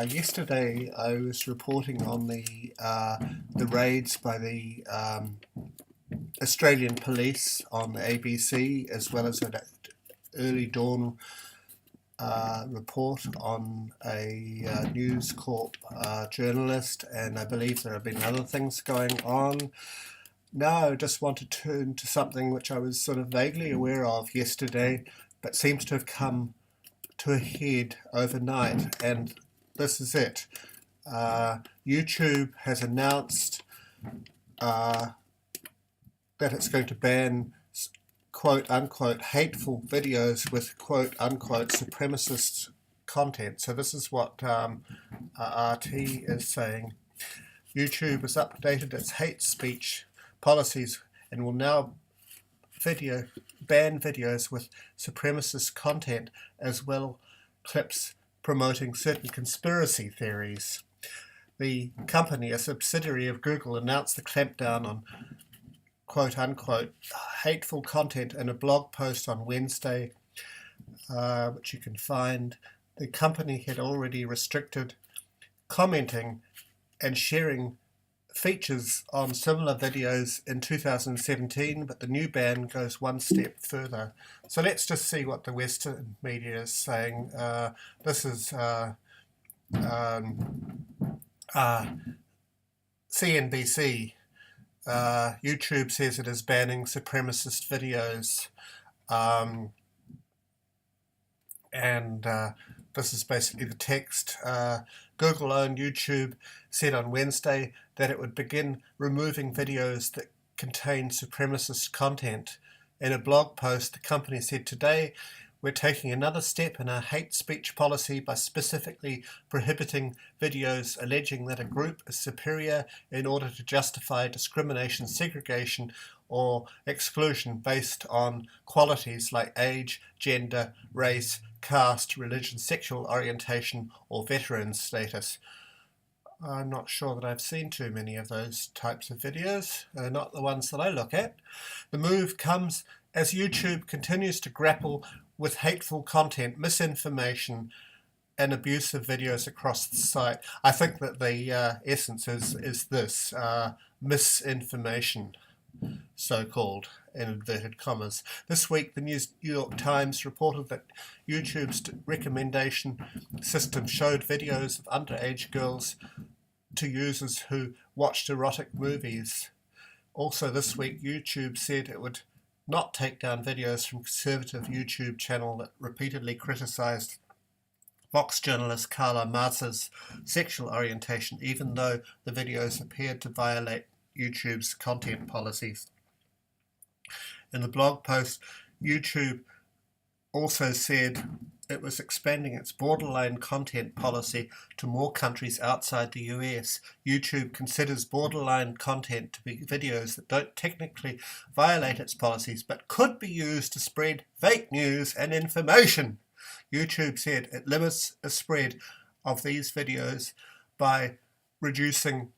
Yesterday I was reporting on the raids by the Australian police on the ABC, as well as an early dawn report on a News Corp journalist, and I believe there have been other things going on. Now I just want to turn to something which I was sort of vaguely aware of yesterday, but seems to have come to a head overnight, and this is it. YouTube has announced that it's going to ban quote-unquote hateful videos with quote-unquote supremacist content. So this is what RT is saying. YouTube has updated its hate speech policies and will now ban videos with supremacist content, as well clips promoting certain conspiracy theories. The company, a subsidiary of Google, announced the clampdown on quote-unquote hateful content in a blog post on Wednesday, which you can find. The company had already restricted commenting and sharing features on similar videos in 2017, but the new ban goes one step further. So let's just see what the Western media is saying. This is CNBC. YouTube says it is banning supremacist videos, and this is basically the text. Google-owned YouTube said on Wednesday that it would begin removing videos that contain supremacist content. In a blog post, the company said, "Today, we're taking another step in our hate speech policy by specifically prohibiting videos alleging that a group is superior in order to justify discrimination, segregation, or exclusion based on qualities like age, gender, race, caste, religion, sexual orientation, or veteran status." I'm not sure that I've seen too many of those types of videos, not the ones that I look at. The move comes as YouTube continues to grapple with hateful content, misinformation, and abusive videos across the site. I think that the essence is this, misinformation, so-called, in inverted commas. This week, the New York Times reported that YouTube's recommendation system showed videos of underage girls to users who watched erotic movies. Also this week, YouTube said it would not take down videos from conservative YouTube channel that repeatedly criticized Vox journalist Carla Mazza's sexual orientation, even though the videos appeared to violate YouTube's content policies. In the blog post, YouTube also said it was expanding its borderline content policy to more countries outside the US. YouTube considers borderline content to be videos that don't technically violate its policies, but could be used to spread fake news and information. YouTube said it limits the spread of these videos by reducing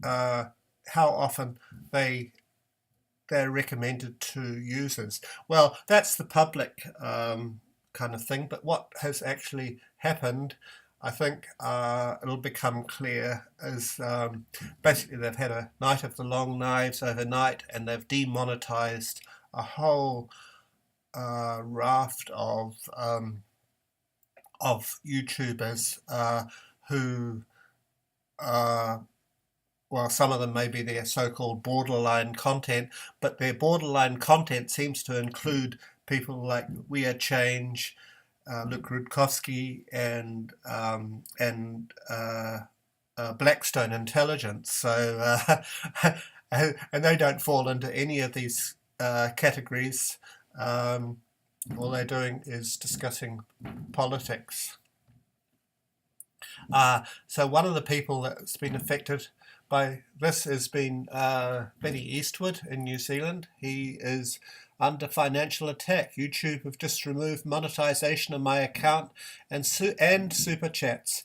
how often they're recommended to users. Well, that's the public kind of thing, but what has actually happened, I think it'll become clear, is basically they've had a night of the long knives overnight, and they've demonetized a whole raft of YouTubers who well, some of them may be their so-called borderline content, but their borderline content seems to include people like We Are Change, Luke Rudkowski, and Blackstone Intelligence. So, and they don't fall into any of these categories. All they're doing is discussing politics. So one of the people that's been affected by this has been Benny Eastwood in New Zealand. He is under financial attack. YouTube have just removed monetization of my account and super chats.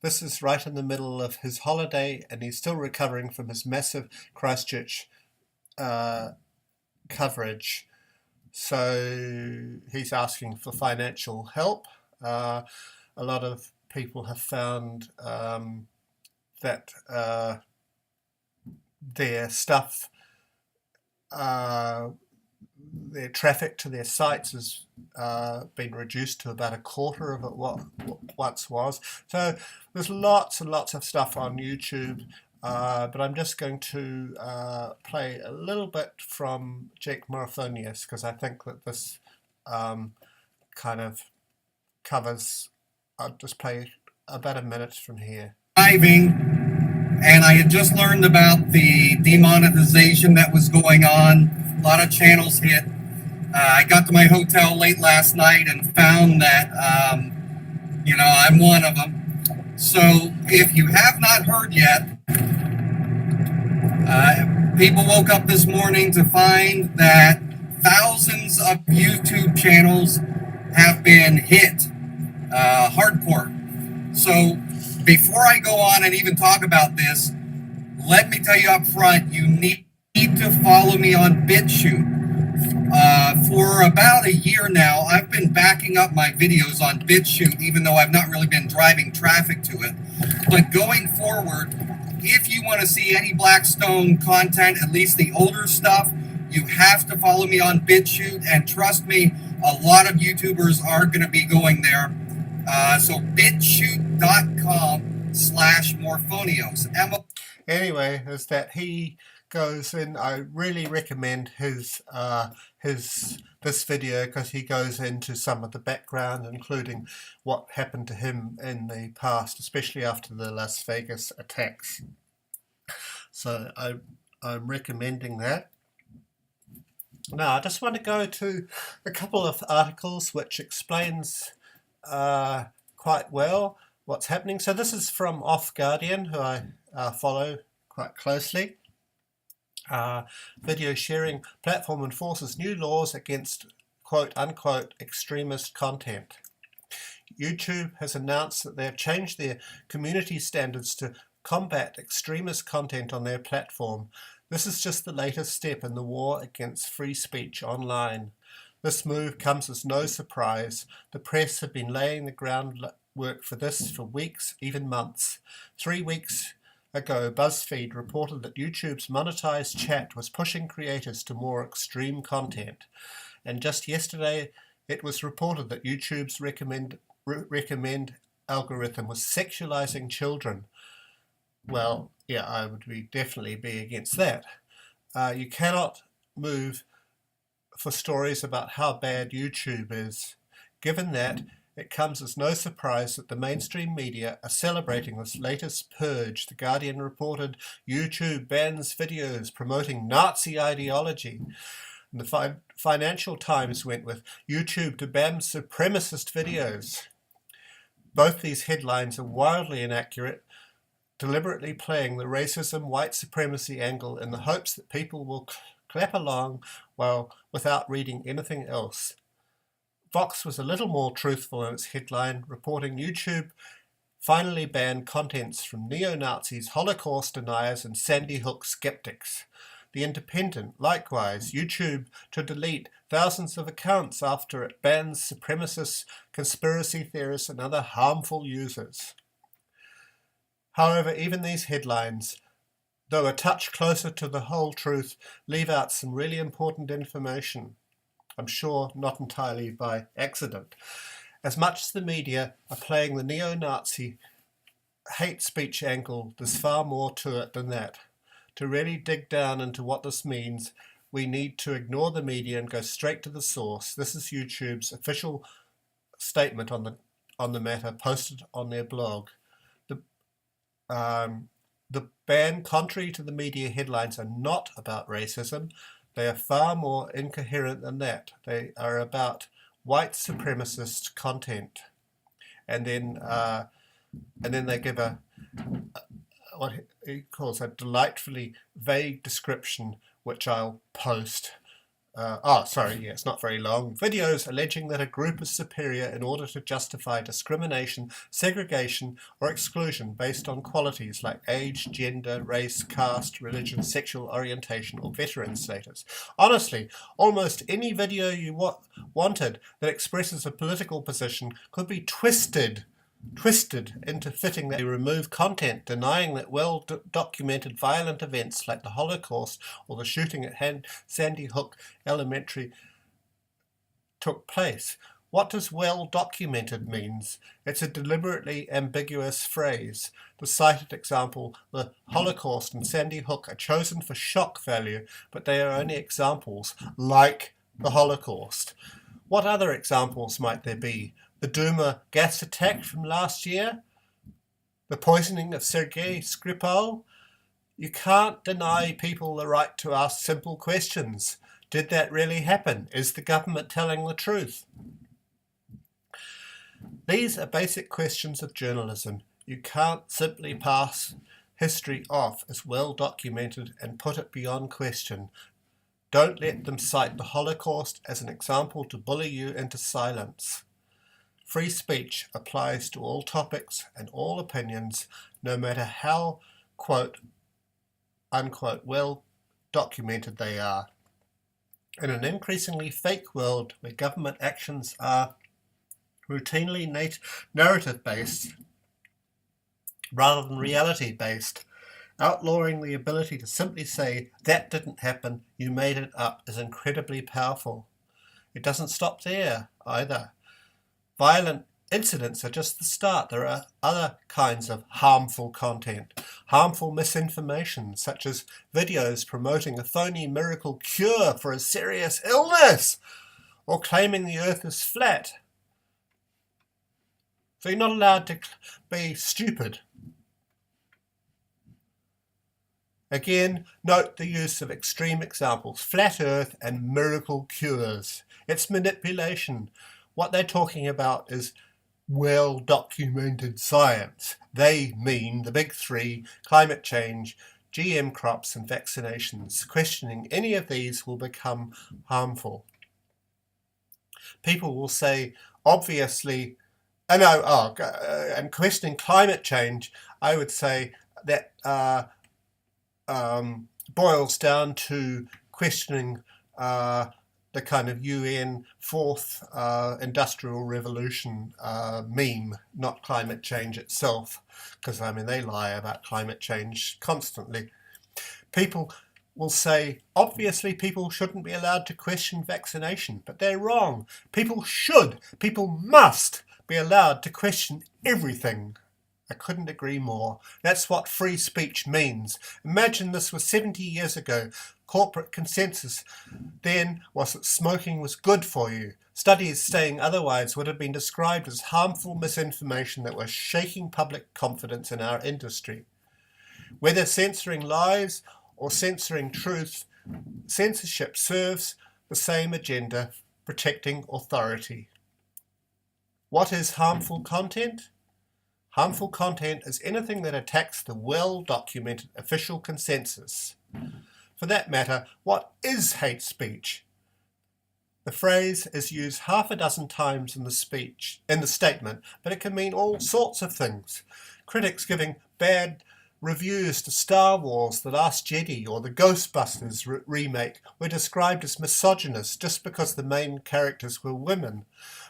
This is right in the middle of his holiday, and he's still recovering from his massive Christchurch coverage. So he's asking for financial help. A lot of people have found that their stuff, their traffic to their sites has been reduced to about a quarter of it what once was. So there's lots and lots of stuff on YouTube, but I'm just going to play a little bit from Jake Morophonius, because I think that this kind of covers. I'll just play about a minute from here. Driving, and I had just learned about the demonetization that was going on. A lot of channels hit. I got to my hotel late last night and found that, I'm one of them. So if you have not heard yet, people woke up this morning to find that thousands of YouTube channels have been hit hardcore. So before I go on and even talk about this, let me tell you up front, you need to follow me on BitChute. For about a year now, I've been backing up my videos on BitChute, even though I've not really been driving traffic to it. But going forward, if you want to see any Blackstone content, at least the older stuff, you have to follow me on BitChute. And trust me, a lot of YouTubers are going to be going there. So bitchute.com/Morphonios. Anyway, is that he goes in. I really recommend his this video, because he goes into some of the background, including what happened to him in the past, especially after the Las Vegas attacks. So I'm recommending that. Now I just want to go to a couple of articles which explains quite well what's happening. So this is from Off Guardian, who I follow quite closely. Video sharing platform enforces new laws against quote-unquote extremist content. YouTube has announced that they have changed their community standards to combat extremist content on their platform. This is just the latest step in the war against free speech online. This move comes as no surprise. The press have been laying the groundwork for this for weeks, even months. 3 weeks ago, BuzzFeed reported that YouTube's monetized chat was pushing creators to more extreme content. And just yesterday, it was reported that YouTube's recommend algorithm was sexualizing children. Well, yeah, I would definitely be against that. You cannot move for stories about how bad YouTube is. Given that, it comes as no surprise that the mainstream media are celebrating this latest purge. The Guardian reported YouTube bans videos promoting Nazi ideology. And the Financial Times went with YouTube to ban supremacist videos. Both these headlines are wildly inaccurate, deliberately playing the racism, white supremacy angle in the hopes that people will clap along without reading anything else. Vox was a little more truthful in its headline, reporting YouTube finally banned contents from neo-Nazis, Holocaust deniers, and Sandy Hook skeptics. The Independent, likewise, YouTube to delete thousands of accounts after it bans supremacists, conspiracy theorists, and other harmful users. However, even these headlines, though a touch closer to the whole truth, leave out some really important information. I'm sure not entirely by accident. As much as the media are playing the neo-Nazi hate speech angle, there's far more to it than that. To really dig down into what this means, we need to ignore the media and go straight to the source. This is YouTube's official statement on the matter, posted on their blog. The ban, contrary to the media headlines, are not about racism. They are far more incoherent than that. They are about white supremacist content. And then they give what he calls a delightfully vague description, which I'll post. It's not very long. Videos alleging that a group is superior in order to justify discrimination, segregation, or exclusion based on qualities like age, gender, race, caste, religion, sexual orientation, or veteran status. Honestly, almost any video you wanted that expresses a political position could be twisted twisted into fitting that they remove content denying that well-documented violent events like the Holocaust or the shooting at Sandy Hook Elementary took place. What does well-documented means? It's a deliberately ambiguous phrase. The cited example, the Holocaust and Sandy Hook, are chosen for shock value, but they are only examples, like the Holocaust. What other examples might there be? The Duma gas attack from last year? The poisoning of Sergei Skripal? You can't deny people the right to ask simple questions. Did that really happen? Is the government telling the truth? These are basic questions of journalism. You can't simply pass history off as well documented and put it beyond question. Don't let them cite the Holocaust as an example to bully you into silence. Free speech applies to all topics and all opinions, no matter how, quote, unquote, well documented they are. In an increasingly fake world where government actions are routinely narrative-based rather than reality-based, outlawing the ability to simply say, that didn't happen, you made it up, is incredibly powerful. It doesn't stop there either. Violent incidents are just the start. There are other kinds of harmful content, harmful misinformation, such as videos promoting a phony miracle cure for a serious illness, or claiming the earth is flat. So you're not allowed to be stupid. Again, note the use of extreme examples, flat earth and miracle cures. It's manipulation. What they're talking about is well-documented science. They mean the big three: climate change, GM crops and vaccinations. Questioning any of these will become harmful. People will say, obviously, and questioning climate change, I would say that boils down to questioning the kind of UN fourth industrial revolution meme, not climate change itself, because I mean they lie about climate change constantly. People will say, obviously people shouldn't be allowed to question vaccination, but they're wrong. People must be allowed to question everything. I couldn't agree more. That's what free speech means. Imagine this was 70 years ago. Corporate consensus then was that smoking was good for you. Studies saying otherwise would have been described as harmful misinformation that was shaking public confidence in our industry. Whether censoring lies or censoring truth, censorship serves the same agenda, protecting authority. What is harmful content? Harmful content is anything that attacks the well-documented official consensus. For that matter, what is hate speech? The phrase is used half a dozen times in the statement, but it can mean all sorts of things. Critics giving bad reviews to Star Wars, The Last Jedi, or the Ghostbusters remake were described as misogynist just because the main characters were women.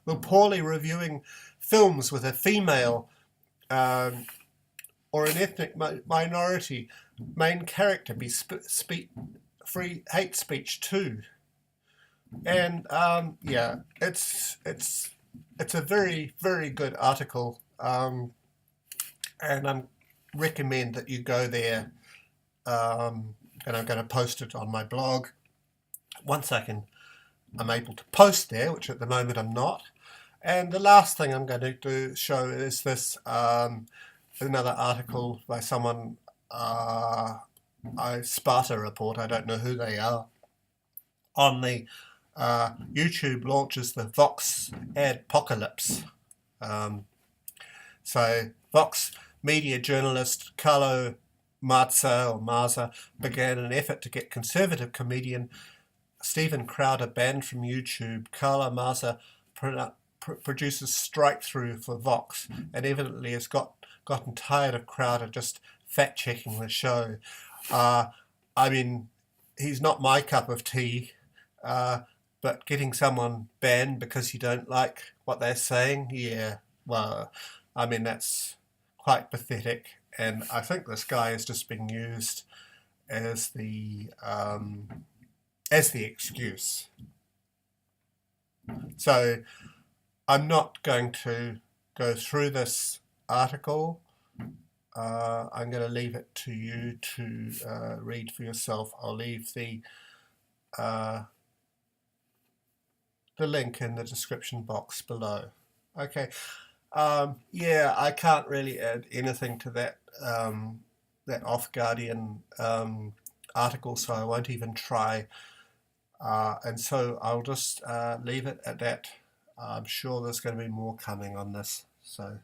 While poorly reviewing films with a female or an ethnic minority main character be free hate speech too. And it's a very, very good article, and I recommend that you go there, and I'm going to post it on my blog once I'm able to post there, which at the moment I'm not. And the last thing I'm going to show is this another article by someone, Sparta Report, I don't know who they are, on the YouTube launches the Vox Adpocalypse. So Vox media journalist Carlo Mazza began an effort to get conservative comedian Steven Crowder banned from YouTube. Carlo Mazza produces strike-through for Vox and evidently has gotten tired of Crowder just fact-checking the show. I mean, he's not my cup of tea, but getting someone banned because you don't like what they're saying, yeah, well, I mean, that's quite pathetic, and I think this guy is just being used as the excuse. So I'm not going to go through this article. I'm going to leave it to you to read for yourself. I'll leave the link in the description box below. Okay. Yeah, I can't really add anything to that that Off Guardian article, so I won't even try. And so I'll just leave it at that. I'm sure there's going to be more coming on this. So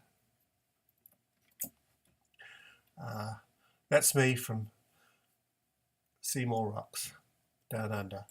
that's me from Seymour Rocks, down under.